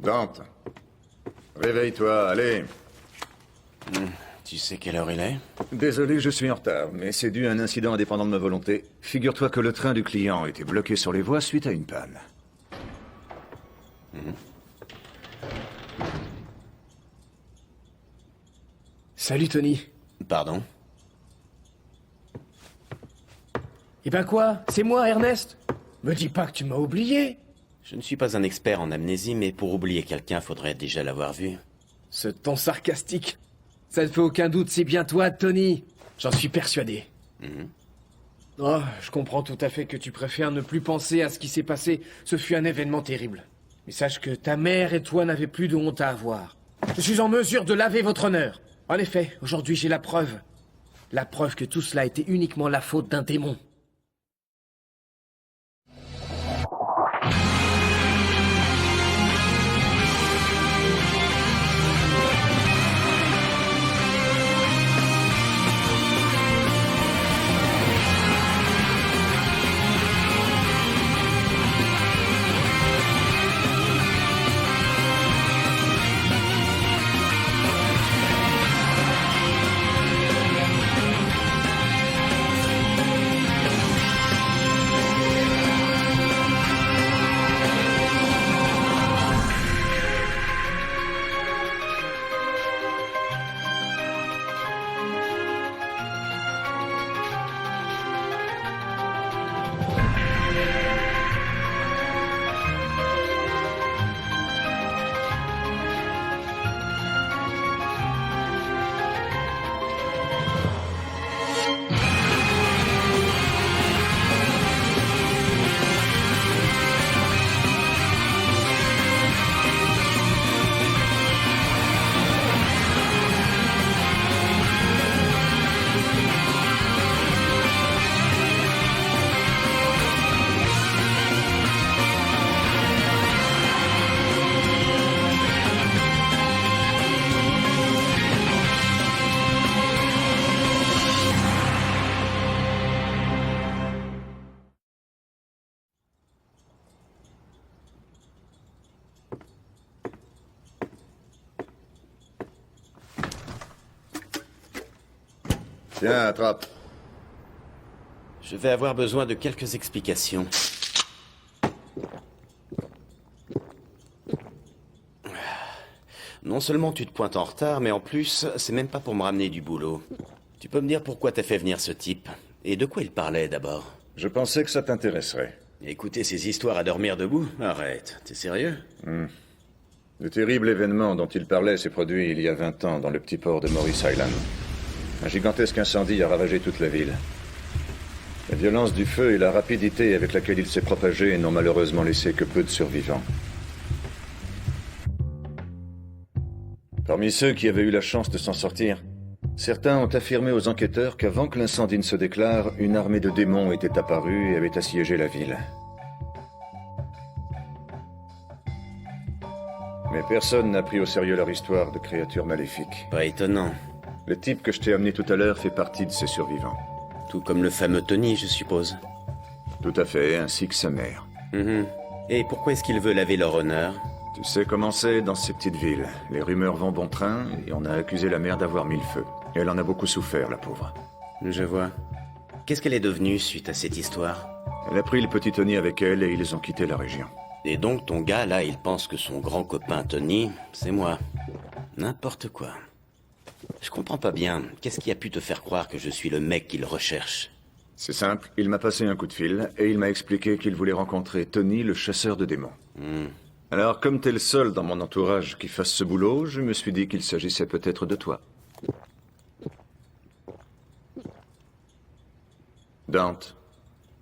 Dante, réveille-toi, allez. Tu sais quelle heure il est? Désolé, je suis en retard, mais c'est dû à un incident indépendant de ma volonté. Figure-toi que le train du client était bloqué sur les voies suite à une panne. Salut Tony. Pardon? Eh ben quoi? C'est moi, Ernest. Me dis pas que tu m'as oublié. Je ne suis pas un expert en amnésie, mais pour oublier quelqu'un, faudrait déjà l'avoir vu. Ce ton sarcastique. Ça ne fait aucun doute, c'est bien toi, Tony. J'en suis persuadé. Oh, je comprends tout à fait que tu préfères ne plus penser à ce qui s'est passé. Ce fut un événement terrible. Mais sache que ta mère et toi n'avez plus de honte à avoir. Je suis en mesure de laver votre honneur. En effet, aujourd'hui j'ai la preuve. La preuve que tout cela était uniquement la faute d'un démon. Tiens, attrape. Je vais avoir besoin de quelques explications. Non seulement tu te pointes en retard, mais en plus, c'est même pas pour me ramener du boulot. Tu peux me dire pourquoi t'as fait venir ce type? Et de quoi il parlait d'abord? Je pensais que ça t'intéresserait. Écouter ces histoires à dormir debout? Arrête, t'es sérieux? Le terrible événement dont il parlait s'est produit il y a 20 ans dans le petit port de Morris Island. Un gigantesque incendie a ravagé toute la ville. La violence du feu et la rapidité avec laquelle il s'est propagé n'ont malheureusement laissé que peu de survivants. Parmi ceux qui avaient eu la chance de s'en sortir, certains ont affirmé aux enquêteurs qu'avant que l'incendie ne se déclare, une armée de démons était apparue et avait assiégé la ville. Mais personne n'a pris au sérieux leur histoire de créatures maléfiques. Pas étonnant. Le type que je t'ai amené tout à l'heure fait partie de ces survivants. Tout comme le fameux Tony, je suppose. Tout à fait, ainsi que sa mère. Et pourquoi est-ce qu'il veut laver leur honneur? Tu sais comment c'est dans ces petites villes. Les rumeurs vont bon train et on a accusé la mère d'avoir mis le feu. Et elle en a beaucoup souffert, la pauvre. Je vois. Qu'est-ce qu'elle est devenue suite à cette histoire? Elle a pris le petit Tony avec elle et ils ont quitté la région. Et donc ton gars, là, il pense que son grand copain Tony, c'est moi. N'importe quoi. Je comprends pas bien. Qu'est-ce qui a pu te faire croire que je suis le mec qu'il recherche? C'est simple, il m'a passé un coup de fil et il m'a expliqué qu'il voulait rencontrer Tony, le chasseur de démons. Alors, comme t'es le seul dans mon entourage qui fasse ce boulot, je me suis dit qu'il s'agissait peut-être de toi. Dante,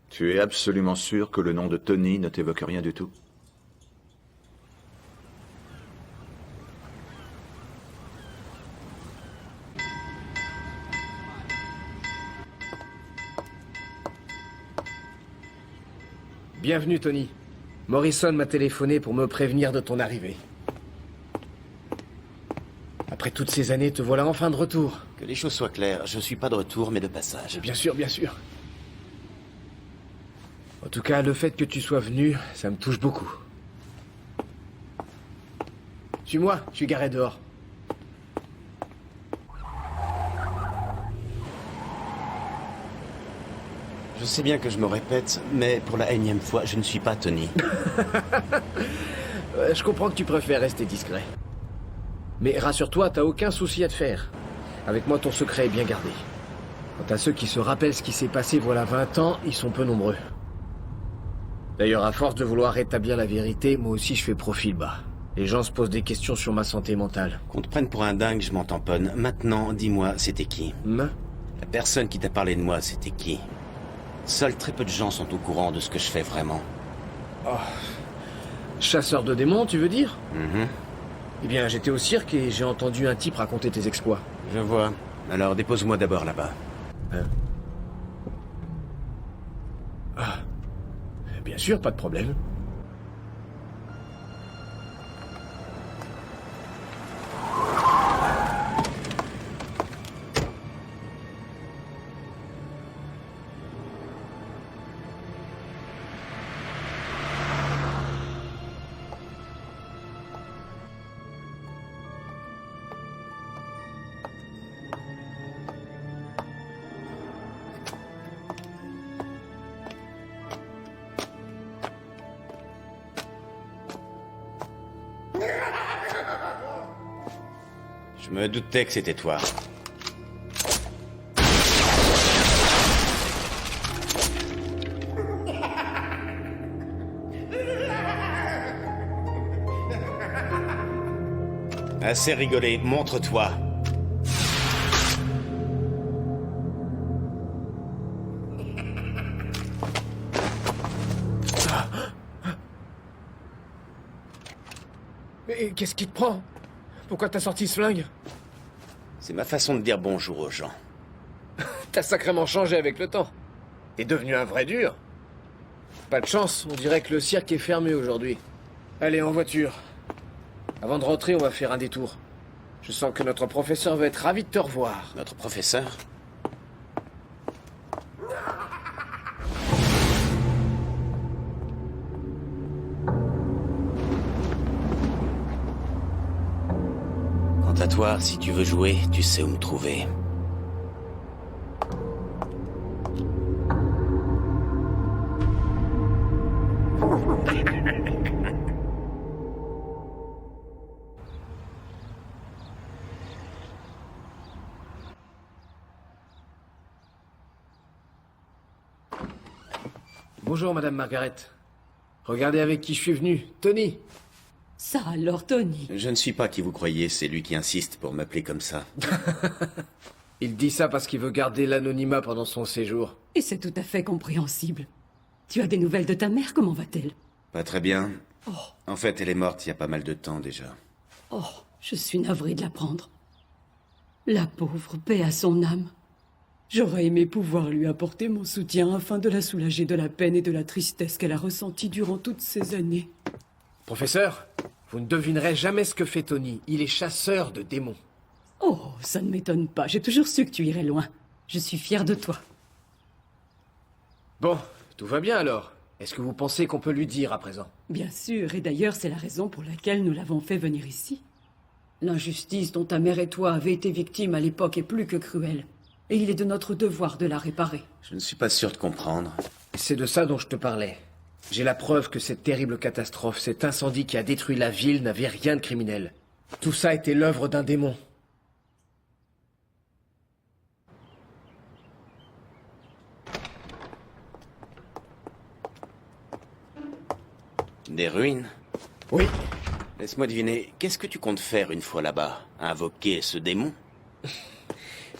tu es absolument sûr que le nom de Tony ne t'évoque rien du tout? Bienvenue, Tony. Morrison m'a téléphoné pour me prévenir de ton arrivée. Après toutes ces années, te voilà enfin de retour. Que les choses soient claires, je suis pas de retour, mais de passage. Bien sûr, bien sûr. En tout cas, le fait que tu sois venu, ça me touche beaucoup. Suis-moi, je suis garé dehors. Je sais bien que je me répète, mais pour la énième fois, je ne suis pas Tony. Je comprends que tu préfères rester discret. Mais rassure-toi, t'as aucun souci à te faire. Avec moi, ton secret est bien gardé. Quant à ceux qui se rappellent ce qui s'est passé voilà 20 ans, ils sont peu nombreux. D'ailleurs, à force de vouloir rétablir la vérité, moi aussi je fais profil bas. Les gens se posent des questions sur ma santé mentale. Qu'on te prenne pour un dingue, je m'en tamponne. Maintenant, dis-moi, c'était qui? Hein? La personne qui t'a parlé de moi, c'était qui? Seuls très peu de gens sont au courant de ce que je fais vraiment. Chasseur de démons, tu veux dire? Mhm. Eh bien, j'étais au cirque et j'ai entendu un type raconter tes exploits. Je vois. Alors dépose-moi d'abord là-bas. Bien sûr, pas de problème. Je me doutais que c'était toi. Assez rigolé, montre-toi. Mais qu'est-ce qui te prend? Pourquoi t'as sorti ce flingue? C'est ma façon de dire bonjour aux gens. T'as sacrément changé avec le temps. T'es devenu un vrai dur. Pas de chance, on dirait que le cirque est fermé aujourd'hui. Allez, en voiture. Avant de rentrer, on va faire un détour. Je sens que notre professeur va être ravi de te revoir. Notre professeur? Quant à toi, si tu veux jouer, tu sais où me trouver. Bonjour, Madame Margaret. Regardez avec qui je suis venu. Tony. Ça alors, Tony. Je ne suis pas qui vous croyez, c'est lui qui insiste pour m'appeler comme ça. Il dit ça parce qu'il veut garder l'anonymat pendant son séjour. Et c'est tout à fait compréhensible. Tu as des nouvelles de ta mère, comment va-t-elle? Pas très bien. En fait, elle est morte il y a pas mal de temps déjà. Oh, je suis navrée de l'apprendre. La pauvre, paix à son âme. J'aurais aimé pouvoir lui apporter mon soutien afin de la soulager de la peine et de la tristesse qu'elle a ressentie durant toutes ces années. Professeur, vous ne devinerez jamais ce que fait Tony. Il est chasseur de démons. Oh, ça ne m'étonne pas. J'ai toujours su que tu irais loin. Je suis fière de toi. Bon, tout va bien alors. Est-ce que vous pensez qu'on peut lui dire à présent? Bien sûr, et d'ailleurs c'est la raison pour laquelle nous l'avons fait venir ici. L'injustice dont ta mère et toi avez été victimes à l'époque est plus que cruelle. Et il est de notre devoir de la réparer. Je ne suis pas sûr de comprendre. C'est de ça dont je te parlais. J'ai la preuve que cette terrible catastrophe, cet incendie qui a détruit la ville n'avait rien de criminel. Tout ça était l'œuvre d'un démon. Des ruines? Oui, Laisse-moi deviner, qu'est-ce que tu comptes faire une fois là-bas? Invoquer ce démon?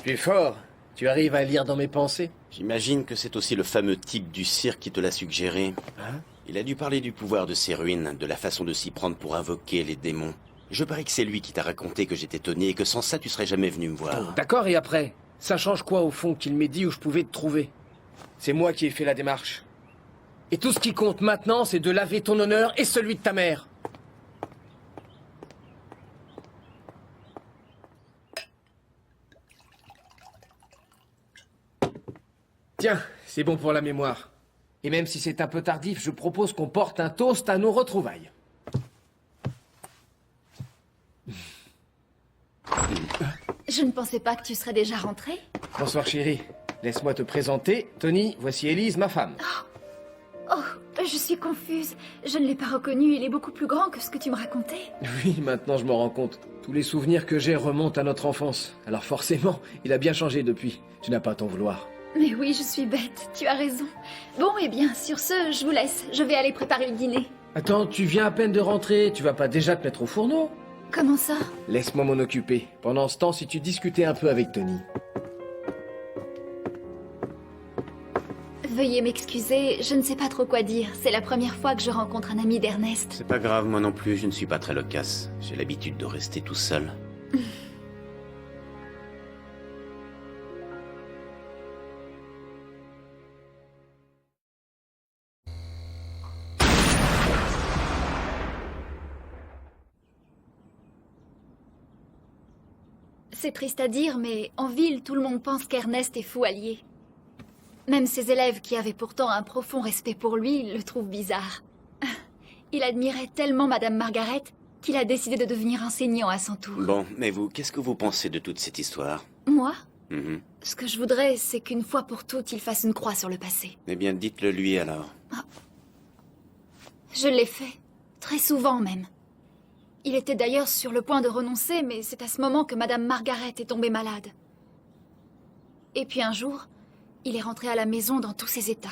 tu es fort. Tu arrives à lire dans mes pensées? J'imagine que c'est aussi le fameux type du cirque qui te l'a suggéré. Hein? Il a dû parler du pouvoir de ces ruines, de la façon de s'y prendre pour invoquer les démons. Je parie que c'est lui qui t'a raconté que j'étais Tony et que sans ça tu serais jamais venu me voir. D'accord, et après? Ça change quoi au fond qu'il m'ait dit où je pouvais te trouver? C'est moi qui ai fait la démarche. Et tout ce qui compte maintenant, c'est de laver ton honneur et celui de ta mère. Tiens, c'est bon pour la mémoire. Et même si c'est un peu tardif, je propose qu'on porte un toast à nos retrouvailles. Je ne pensais pas que tu serais déjà rentré. Bonsoir chérie. Laisse-moi te présenter. Tony, voici Élise, ma femme. Oh, je suis confuse. Je ne l'ai pas reconnu, il est beaucoup plus grand que ce que tu me racontais. Oui, maintenant je m'en rends compte. Tous les souvenirs que j'ai remontent à notre enfance. Alors forcément, il a bien changé depuis. Tu n'as pas à t'en vouloir. Mais oui, je suis bête, tu as raison. Bon, eh bien, sur ce, je vous laisse. Je vais aller préparer le dîner. Attends, tu viens à peine de rentrer, tu vas pas déjà te mettre au fourneau? Comment ça? Laisse-moi m'en occuper. Pendant ce temps, si tu discutais un peu avec Tony. Veuillez m'excuser, je ne sais pas trop quoi dire. C'est la première fois que je rencontre un ami d'Ernest. C'est pas grave, moi non plus, je ne suis pas très loquace. J'ai l'habitude de rester tout seul. C'est triste à dire, mais en ville, tout le monde pense qu'Ernest est fou allié. Même ses élèves, qui avaient pourtant un profond respect pour lui, le trouvent bizarre. Il admirait tellement Madame Margaret qu'il a décidé de devenir enseignant à son tour. Bon, mais vous, qu'est-ce que vous pensez de toute cette histoire? Moi, Mhm. ce que je voudrais, c'est qu'une fois pour toutes, il fasse une croix sur le passé. Eh bien, dites-le lui alors. Je l'ai fait. Très souvent même. Il était d'ailleurs sur le point de renoncer, mais c'est à ce moment que Madame Margaret est tombée malade. Et puis un jour, il est rentré à la maison dans tous ses états.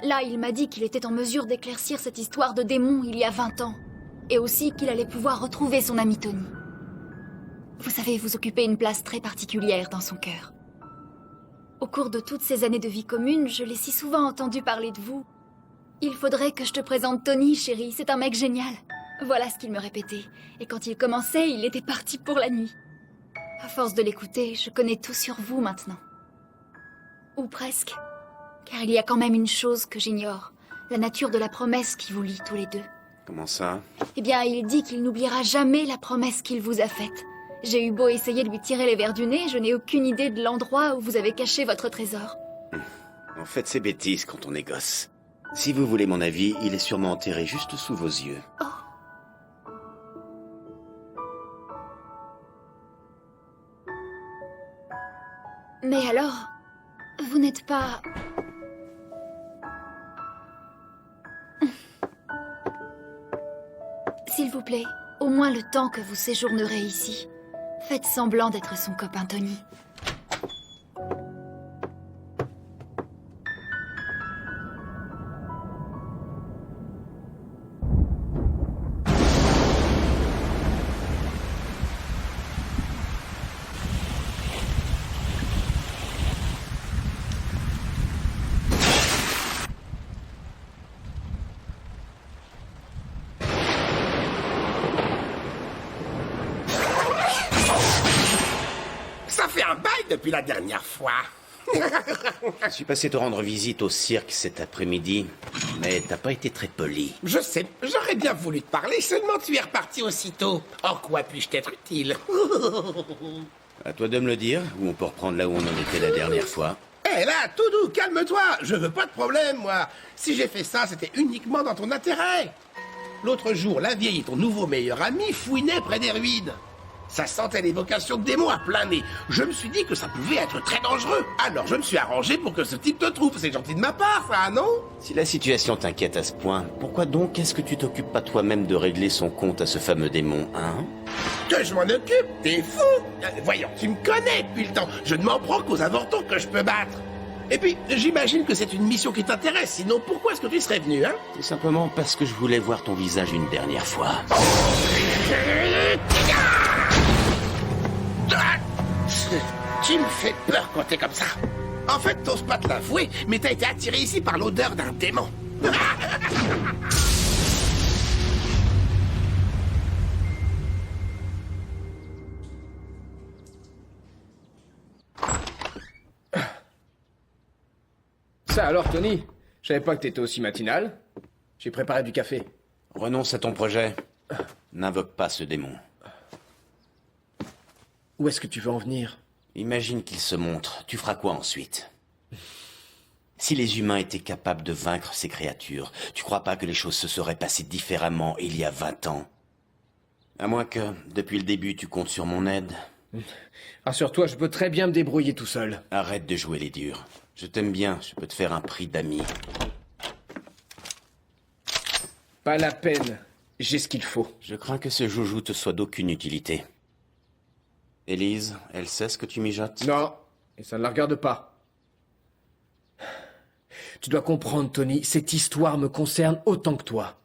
Là, il m'a dit qu'il était en mesure d'éclaircir cette histoire de démon il y a 20 ans. Et aussi qu'il allait pouvoir retrouver son ami Tony. Vous savez, vous occupez une place très particulière dans son cœur. Au cours de toutes ces années de vie commune, je l'ai si souvent entendu parler de vous. Il faudrait que je te présente Tony, chérie, c'est un mec génial. Voilà ce qu'il me répétait. Et quand il commençait, il était parti pour la nuit. À force de l'écouter, je connais tout sur vous maintenant. Ou presque. Car il y a quand même une chose que j'ignore. La nature de la promesse qui vous lie tous les deux. Comment ça? Eh bien, il dit qu'il n'oubliera jamais la promesse qu'il vous a faite. J'ai eu beau essayer de lui tirer les vers du nez, je n'ai aucune idée de l'endroit où vous avez caché votre trésor. En fait, c'est bêtise quand on est gosse. Si vous voulez mon avis, il est sûrement enterré juste sous vos yeux. Oh. Mais alors, vous n'êtes pas... S'il vous plaît, au moins le temps que vous séjournerez ici, faites semblant d'être son copain Tony. Ça fait un bail depuis la dernière fois. Je suis passé te rendre visite au cirque cet après-midi, mais t'as pas été très poli. Je sais, j'aurais bien voulu te parler, seulement tu es reparti aussitôt. En quoi puis-je t'être utile? À toi de me le dire, ou on peut reprendre là où on en était la dernière fois. Hé là, tout doux, calme-toi. Je veux pas de problème, moi. Si j'ai fait ça, c'était uniquement dans ton intérêt. L'autre jour, la vieille et ton nouveau meilleur ami fouinaient près des ruines. Ça sentait l'évocation de démons à plein nez. Je me suis dit que ça pouvait être très dangereux. Alors je me suis arrangé pour que ce type te trouve. C'est gentil de ma part, ça, non? Si la situation t'inquiète à ce point, pourquoi donc est-ce que tu t'occupes pas toi-même de régler son compte à ce fameux démon, hein? Que je m'en occupe? T'es fou? Voyons, tu me connais depuis le temps. Je ne m'en prends qu'aux avortons que je peux battre. Et puis, j'imagine que c'est une mission qui t'intéresse. Sinon, pourquoi est-ce que tu serais venu, hein? C'est simplement parce que je voulais voir ton visage une dernière fois. Tu me fais peur quand t'es comme ça. En fait, t'oses pas te l'avouer, mais t'as été attiré ici par l'odeur d'un démon. Ça alors, Tony? Je savais pas que t'étais aussi matinal. J'ai préparé du café. Renonce à ton projet. N'invoque pas ce démon. Où est-ce que tu veux en venir? Imagine qu'il se montre. Tu feras quoi ensuite? Si les humains étaient capables de vaincre ces créatures, tu crois pas que les choses se seraient passées différemment il y a 20 ans? À moins que, depuis le début, tu comptes sur mon aide. Rassure-toi, je peux très bien me débrouiller tout seul. Arrête de jouer les durs. Je t'aime bien, je peux te faire un prix d'ami. Pas la peine. J'ai ce qu'il faut. Je crains que ce joujou te soit d'aucune utilité. Élise, elle sait ce que tu mijotes? Non, et ça ne la regarde pas. Tu dois comprendre, Tony, cette histoire me concerne autant que toi.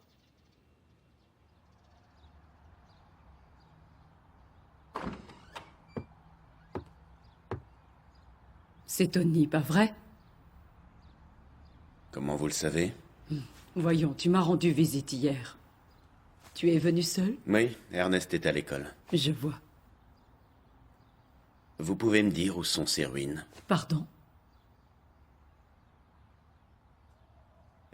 C'est Tony, pas vrai? Comment vous le savez? Voyons, tu m'as rendu visite hier. Tu es venu seul? Oui, Ernest est à l'école. Je vois. Vous pouvez me dire où sont ces ruines? Pardon?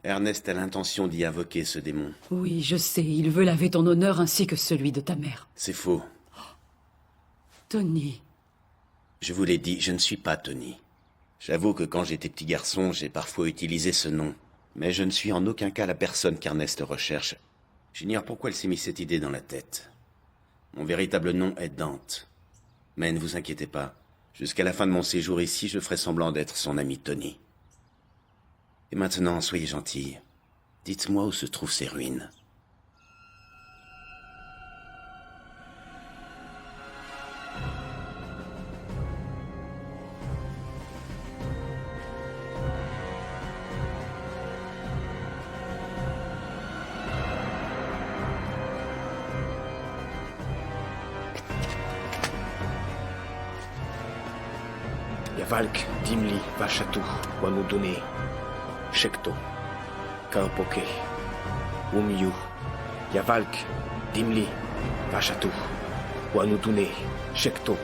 Ernest a l'intention d'y invoquer ce démon. Oui, je sais, il veut laver ton honneur ainsi que celui de ta mère. C'est faux. Tony, Je vous l'ai dit, je ne suis pas Tony. J'avoue que quand j'étais petit garçon, j'ai parfois utilisé ce nom. Mais je ne suis en aucun cas la personne qu'Ernest recherche. J'ignore pourquoi elle s'est mis cette idée dans la tête. Mon véritable nom est Dante. Mais ne vous inquiétez pas. Jusqu'à la fin de mon séjour ici, je ferai semblant d'être son ami Tony. Et maintenant, soyez gentils. Dites-moi où se trouvent ces ruines. Yavalk, Dimli, Vachatu, Wanudune, Shekto, Kaopoke, Umyu. Yavalk, Dimli, Vachatu, Wanudune, Shekto,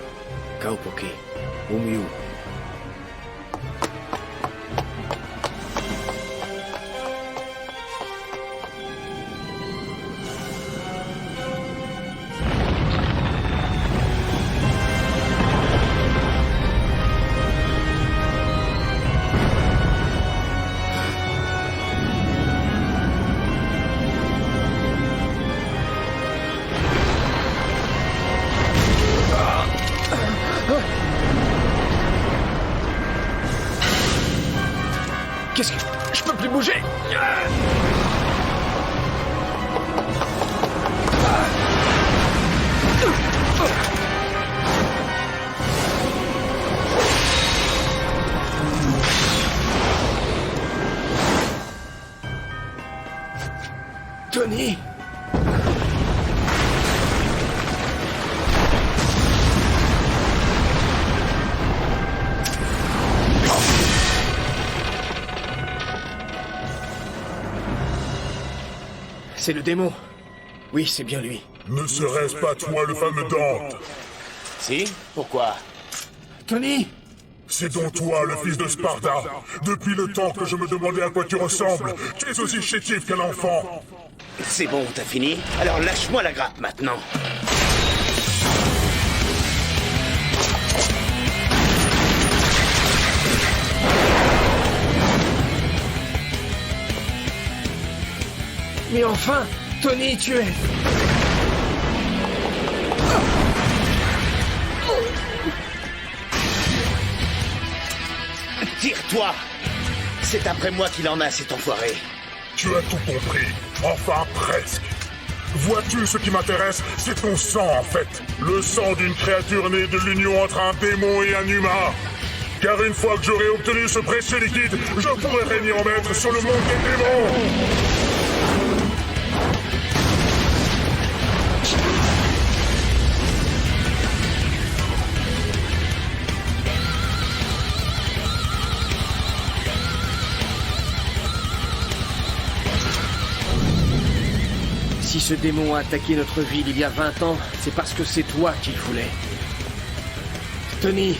Kaopoke, Umyu. Qu'est-ce que... Je peux plus bouger. Tony. C'est le démon. Oui, c'est bien lui. Ne serait-ce pas toi le fameux Dante? Si? Pourquoi? Tony! C'est donc toi le fils de Sparta. Depuis le temps que je me demandais à quoi tu ressembles, tu es aussi chétif qu'un enfant. C'est bon, t'as fini? Alors lâche-moi la grappe maintenant. Mais enfin, Tony, tu es... Tire-toi! C'est après moi qu'il en a, cet enfoiré. Tu as tout compris. Enfin, presque. Vois-tu, ce qui m'intéresse, c'est ton sang, en fait. Le sang d'une créature née de l'union entre un démon et un humain. Car une fois que j'aurai obtenu ce précieux liquide, je pourrai régner en maître sur le monde des démons. Si ce démon a attaqué notre ville il y a 20 ans, c'est parce que c'est toi qu'il voulait. Tony.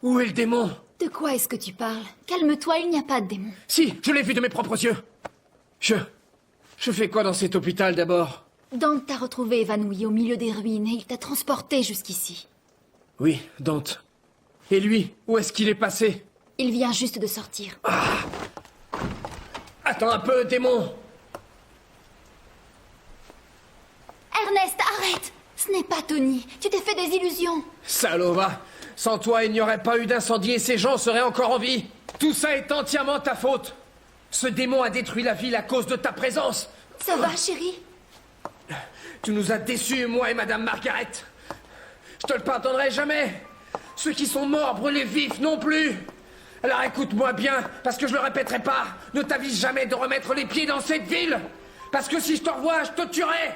Où est le démon? De quoi est-ce que tu parles? Calme-toi, il n'y a pas de démon. Si, je l'ai vu de mes propres yeux. Je fais quoi dans cet hôpital d'abord? Dante t'a retrouvé évanoui au milieu des ruines et il t'a transporté jusqu'ici. Oui, Dante. Et lui, où est-ce qu'il est passé? Il vient juste de sortir. Attends un peu, démon! Ernest, arrête! Ce n'est pas Tony. Tu t'es fait des illusions. Salaud, va! Sans toi, il n'y aurait pas eu d'incendie et ces gens seraient encore en vie. Tout ça est entièrement ta faute. Ce démon a détruit la ville à cause de ta présence. Ça va, chérie? Tu nous as déçus, moi et Madame Margaret. Je te le pardonnerai jamais. Ceux qui sont morts brûlés vifs non plus. Alors écoute-moi bien, parce que je le répéterai pas. Ne t'avise jamais de remettre les pieds dans cette ville. Parce que si je te revois, je te tuerai.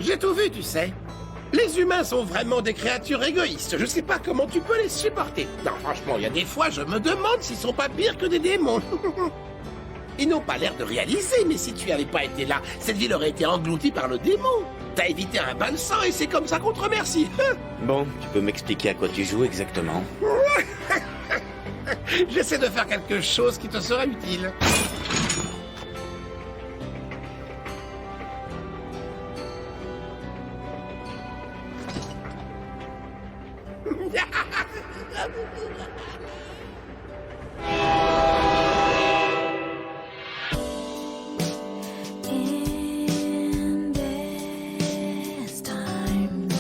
J'ai tout vu, tu sais. Les humains sont vraiment des créatures égoïstes. Je sais pas comment tu peux les supporter. Non, franchement, il y a des fois, je me demande s'ils sont pas pires que des démons. Ils n'ont pas l'air de réaliser, mais si tu avais pas été là, cette ville aurait été engloutie par le démon. T'as évité un bain de sang et c'est comme ça qu'on te remercie. Bon, tu peux m'expliquer à quoi tu joues exactement? J'essaie de faire quelque chose qui te sera utile. In this time,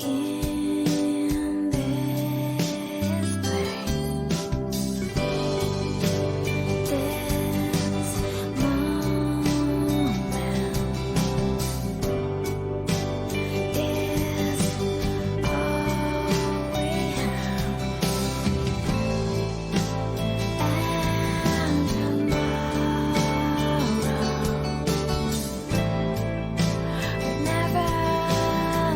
in this place, this moment is all we have, and tomorrow we never know. Every person let go.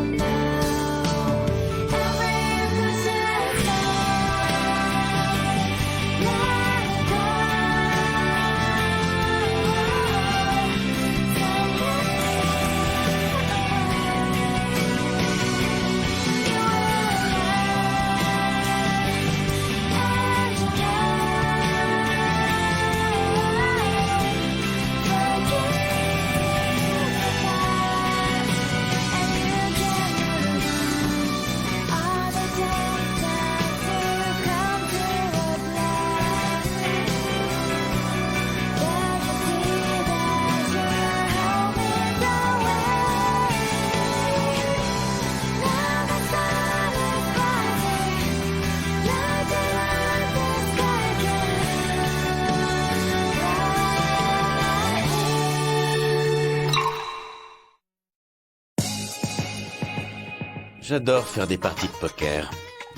J'adore faire des parties de poker.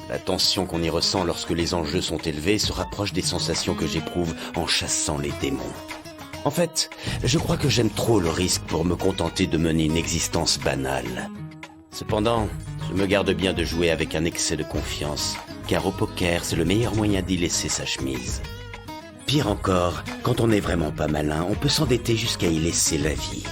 La tension qu'on y ressent lorsque les enjeux sont élevés se rapproche des sensations que j'éprouve en chassant les démons. En fait, je crois que j'aime trop le risque pour me contenter de mener une existence banale. Cependant, je me garde bien de jouer avec un excès de confiance, car au poker, c'est le meilleur moyen d'y laisser sa chemise. Pire encore, quand on n'est vraiment pas malin, on peut s'endetter jusqu'à y laisser la vie.